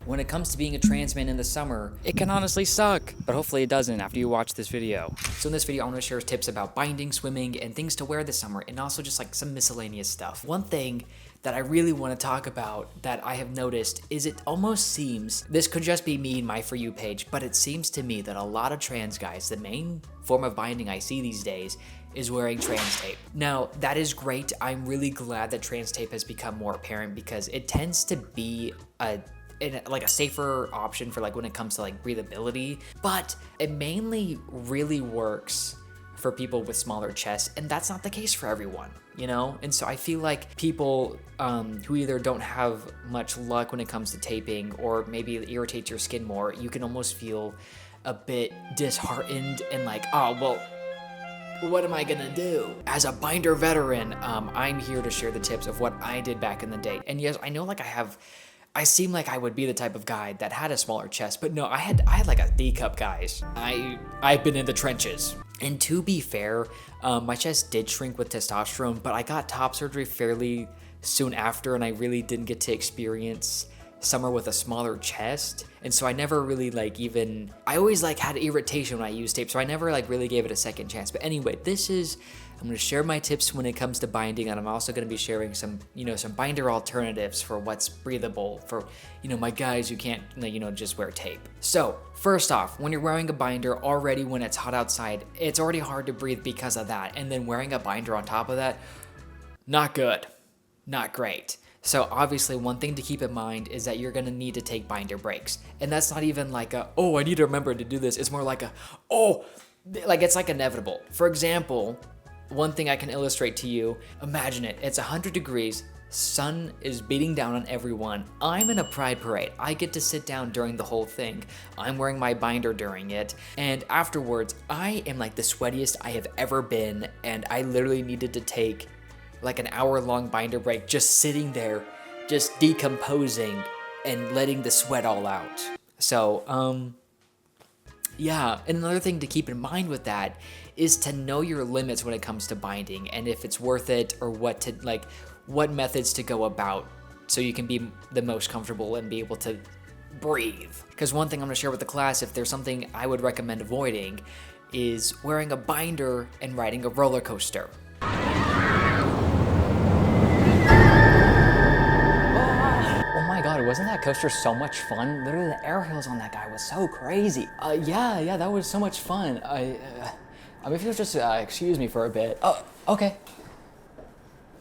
when it comes to being a trans man in the summer, it can honestly suck, but hopefully it doesn't after you watch this video. So in this video, I want to share tips about binding, swimming, and things to wear this summer, and also just like some miscellaneous stuff. One thing that I really want to talk about that I have noticed is it almost seems, this could just be me and my For You page, but it seems to me that a lot of trans guys, the main form of binding I see these days is wearing trans tape. Now, that is great. I'm really glad that trans tape has become more apparent because it tends to be a safer option for like when it comes to like breathability, but it mainly really works for people with smaller chests, and that's not the case for everyone, you know? And so I feel like people who either don't have much luck when it comes to taping, or maybe it irritates your skin more, you can almost feel a bit disheartened and like, oh, well, what am I gonna do? As a binder veteran, I'm here to share the tips of what I did back in the day. And yes, I know like I seem like I would be the type of guy that had a smaller chest, but no, I had like a D cup, guys. I've been in the trenches. And to be fair, my chest did shrink with testosterone, but I got top surgery fairly soon after, and I really didn't get to experience summer with a smaller chest. And so I never really I always had irritation when I used tape, so I never really gave it a second chance. But anyway, I'm gonna share my tips when it comes to binding, and I'm also gonna be sharing some binder alternatives for what's breathable for, my guys who can't, just wear tape. So first off, when you're wearing a binder already, when it's hot outside, it's already hard to breathe because of that. And then wearing a binder on top of that, not good, not great. So obviously one thing to keep in mind is that you're gonna need to take binder breaks. And that's not even like a, oh, I need to remember to do this. It's more like a, oh, it's like inevitable. For example, one thing I can illustrate to you, imagine it, it's 100 degrees, sun is beating down on everyone. I'm in a pride parade. I get to sit down during the whole thing. I'm wearing my binder during it. And afterwards, I am like the sweatiest I have ever been. And I literally needed to take like an hour-long binder break, just sitting there, just decomposing and letting the sweat all out. So, yeah, and another thing to keep in mind with that is to know your limits when it comes to binding, and if it's worth it, or what methods to go about so you can be the most comfortable and be able to breathe. Because one thing I'm gonna share with the class, if there's something I would recommend avoiding, is wearing a binder and riding a roller coaster. Wasn't that coaster so much fun? Literally the air hills on that guy was so crazy. Yeah, that was so much fun. I mean, if you'll just excuse me for a bit. Oh, okay.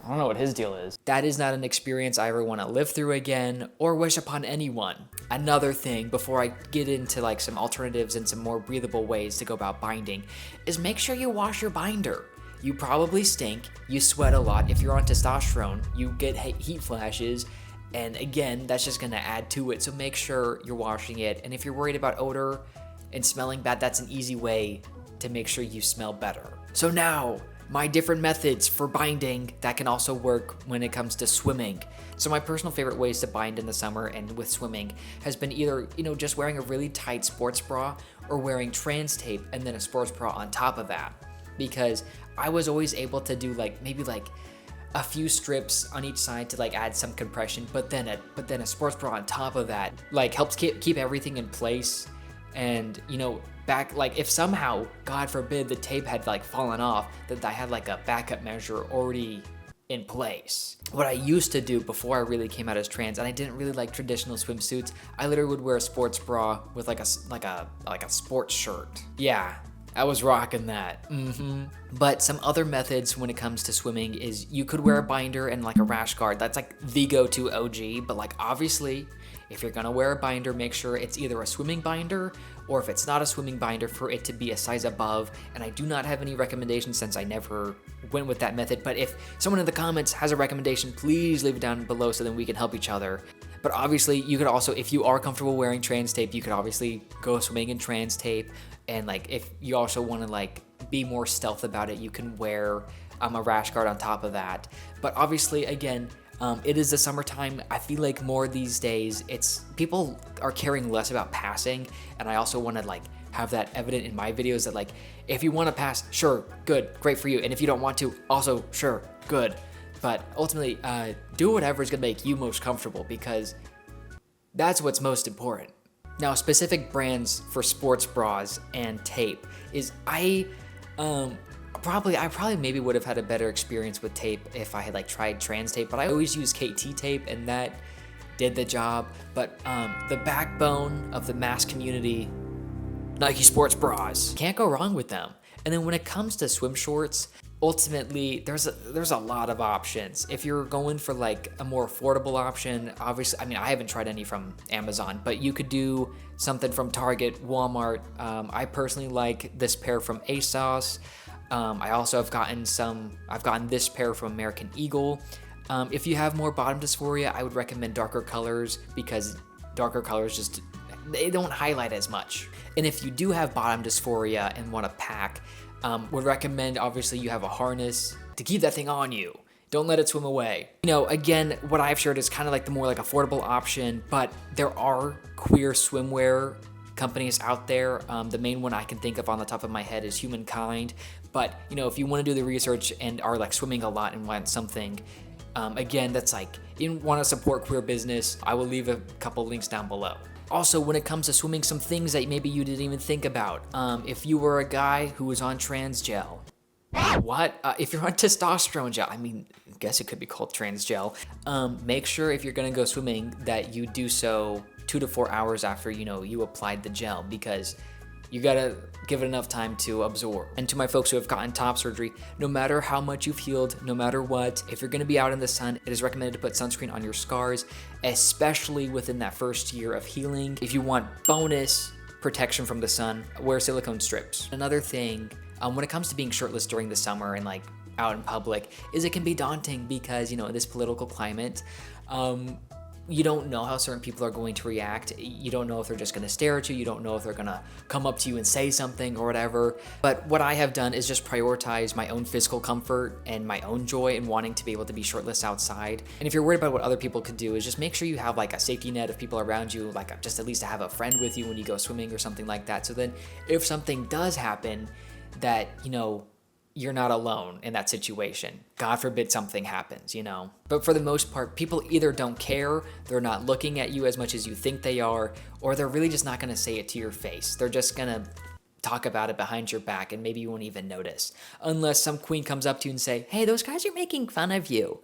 I don't know what his deal is. That is not an experience I ever want to live through again or wish upon anyone. Another thing, before I get into some alternatives and some more breathable ways to go about binding, is make sure you wash your binder. You probably stink, you sweat a lot. If you're on testosterone, you get heat flashes. And again, that's just gonna add to it, so make sure you're washing it. And if you're worried about odor and smelling bad, that's an easy way to make sure you smell better. So now, my different methods for binding that can also work when it comes to swimming. So my personal favorite ways to bind in the summer and with swimming has been either, just wearing a really tight sports bra or wearing trans tape and then a sports bra on top of that. Because I was always able to do maybe a few strips on each side to add some compression, but then a sports bra on top of that helps keep everything in place. And back if somehow, God forbid, the tape had fallen off, that I had a backup measure already in place. What I used to do before I really came out as trans, and I didn't really like traditional swimsuits, I literally would wear a sports bra with a sports shirt. Yeah, I was rocking that. But some other methods when it comes to swimming is you could wear a binder and a rash guard. That's the go-to OG, but obviously, if you're gonna wear a binder, make sure it's either a swimming binder, or if it's not a swimming binder, for it to be a size above. And I do not have any recommendations since I never went with that method, but if someone in the comments has a recommendation, please leave it down below so then we can help each other. But obviously, you could also, if you are comfortable wearing trans tape, you could obviously go swimming in trans tape. And if you also want to be more stealth about it, you can wear a rash guard on top of that. But obviously, again, it is the summertime. I feel like more these days, people are caring less about passing, and I also want to have that evident in my videos that if you want to pass, sure, good, great for you. And if you don't want to, also, sure, good. But ultimately, do whatever is gonna make you most comfortable, because That's what's most important. Now, specific brands for sports bras and tape is I probably maybe would have had a better experience with tape if I had like tried trans tape, but I always use KT tape and that did the job. But the backbone of the masc community, Nike sports bras, can't go wrong with them. And then when it comes to swim shorts, ultimately there's a lot of options. If you're going for like a more affordable option, obviously, I mean, I haven't tried any from Amazon, but you could do something from Target, Walmart. I personally like this pair from ASOS. I also have gotten this pair from American Eagle. If you have more bottom dysphoria, I would recommend darker colors because darker colors they don't highlight as much. And if you do have bottom dysphoria and want to pack, would recommend obviously you have a harness to keep that thing on you. Don't let it swim away. You know, again, what I've shared is kind of like the more like affordable option, but there are queer swimwear companies out there. The main one I can think of on the top of my head is Humankind. But you know, if you want to do the research and are like swimming a lot and want something, again, that's like you want to support queer business, I will leave a couple links down below. Also, when it comes to swimming, some things that maybe you didn't even think about. If you were a guy who was on trans gel, if you're on testosterone gel, I mean, I guess it could be called trans gel. Make sure if you're gonna go swimming that you do so 2 to 4 hours after you applied the gel, because you gotta give it enough time to absorb. And to my folks who have gotten top surgery, no matter how much you've healed, no matter what, if you're gonna be out in the sun, it is recommended to put sunscreen on your scars, especially within that first year of healing. If you want bonus protection from the sun, wear silicone strips. Another thing, when it comes to being shirtless during the summer and like out in public, is it can be daunting because, in this political climate, you don't know how certain people are going to react. You don't know if they're just gonna stare at you. You don't know if they're gonna come up to you and say something or whatever. But what I have done is just prioritize my own physical comfort and my own joy in wanting to be able to be shirtless outside. And if you're worried about what other people could do, is just make sure you have like a safety net of people around you, like just at least to have a friend with you when you go swimming or something like that. So then if something does happen that, you're not alone in that situation. God forbid something happens, But for the most part, people either don't care, they're not looking at you as much as you think they are, or they're really just not gonna say it to your face. They're just gonna talk about it behind your back and maybe you won't even notice. Unless some queen comes up to you and say, hey, those guys are making fun of you.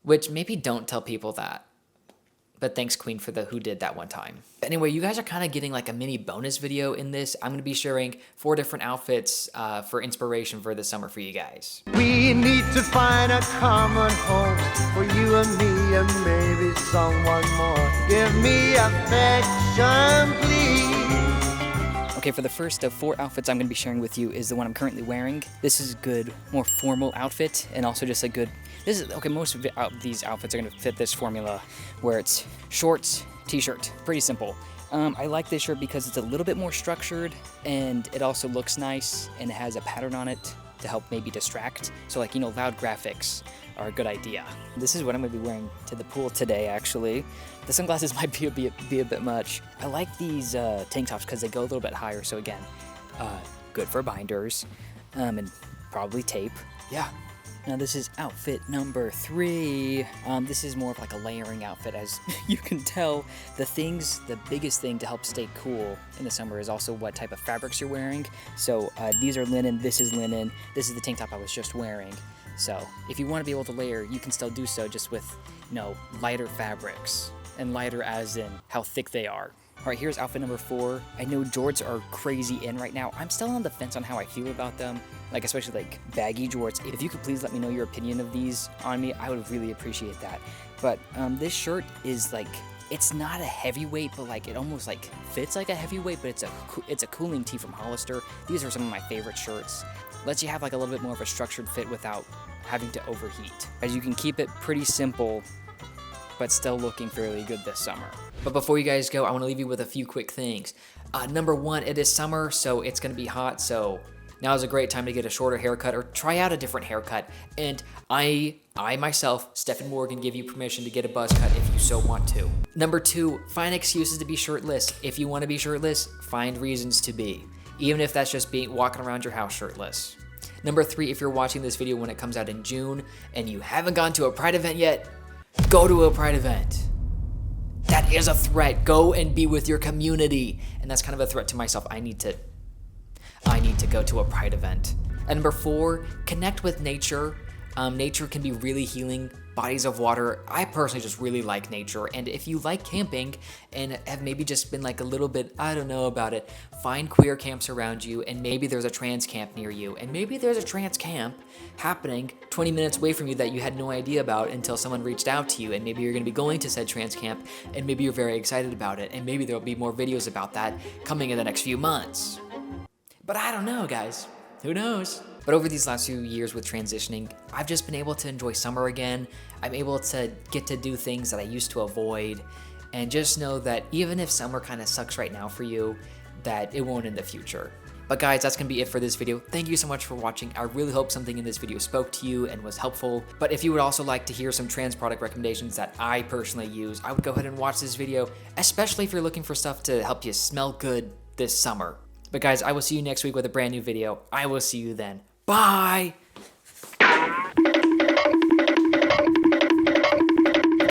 Which maybe don't tell people that. But thanks, Queen, for the who did that one time. Anyway, you guys are kind of getting like a mini bonus video in this. I'm going to be sharing 4 different outfits for inspiration for the summer for you guys. We need to find a common home for you and me and maybe someone more. Give me affection, please. Okay, for the first of 4 outfits I'm going to be sharing with you is the one I'm currently wearing. This is a good, more formal outfit, and also just a good... most of these outfits are going to fit this formula, where it's shorts, t-shirt, pretty simple. I like this shirt because it's a little bit more structured, and it also looks nice, and it has a pattern on it to help maybe distract. So like, loud graphics are a good idea. This is what I'm going to be wearing to the pool today, actually. The sunglasses might be a bit much. I like these tank tops because they go a little bit higher, so again, good for binders, and probably tape. Yeah. Now this is outfit number 3. This is more of like a layering outfit, as you can tell. The biggest thing to help stay cool in the summer is also what type of fabrics you're wearing. So these are linen, this is linen, this is the tank top I was just wearing. So if you want to be able to layer, you can still do so just with, lighter fabrics. And lighter as in how thick they are. Alright, here's outfit number 4. I know jorts are crazy in right now. I'm still on the fence on how I feel about them, like especially like baggy jorts. If you could please let me know your opinion of these on me, I would really appreciate that. But this shirt is like, it's not a heavyweight, but like it almost like fits like a heavyweight, but it's a cooling tee from Hollister. These are some of my favorite shirts. Lets you have like a little bit more of a structured fit without having to overheat. As you can keep it pretty simple, but still looking fairly good this summer. But before you guys go, I want to leave you with a few quick things. Number 1, it is summer, so it's going to be hot, so now is a great time to get a shorter haircut or try out a different haircut. And I myself, Stephen Morgan, give you permission to get a buzz cut if you so want to. Number 2, find excuses to be shirtless. If you want to be shirtless, find reasons to be. Even if that's just walking around your house shirtless. Number 3, if you're watching this video when it comes out in June and you haven't gone to a Pride event yet, go to a Pride event. That is a threat. Go and be with your community. And that's kind of a threat to myself. I need to go to a pride event. And number 4, connect with nature. Nature can be really healing. Bodies of water. I personally just really like nature. And if you like camping and have maybe just been like a little bit, I don't know about it, find queer camps around you, and maybe there's a trans camp near you, and maybe there's a trans camp happening 20 minutes away from you that you had no idea about until someone reached out to you, and maybe you're going to be going to said trans camp, and maybe you're very excited about it, and maybe there'll be more videos about that coming in the next few months. But I don't know, guys. Who knows? But over these last few years with transitioning, I've just been able to enjoy summer again. I'm able to get to do things that I used to avoid, and just know that even if summer kind of sucks right now for you, that it won't in the future. But guys, that's gonna be it for this video. Thank you so much for watching. I really hope something in this video spoke to you and was helpful. But if you would also like to hear some trans product recommendations that I personally use, I would go ahead and watch this video, especially if you're looking for stuff to help you smell good this summer. But guys, I will see you next week with a brand new video. I will see you then. Bye!